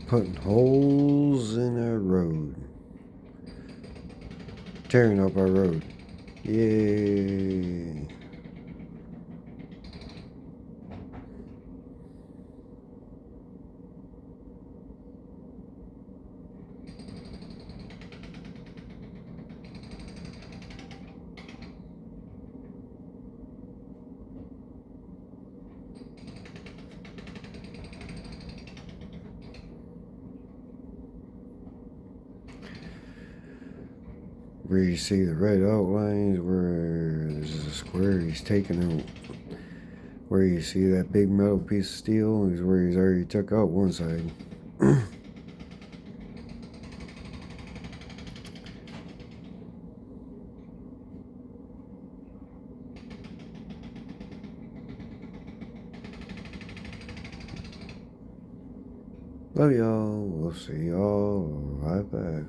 Putting holes in our road. Tearing up our road. Yay. Where you see the red outlines, where there's a square he's taking out. Where you see that big metal piece of steel is where he's already took out one side. Love y'all. We'll see y'all right back.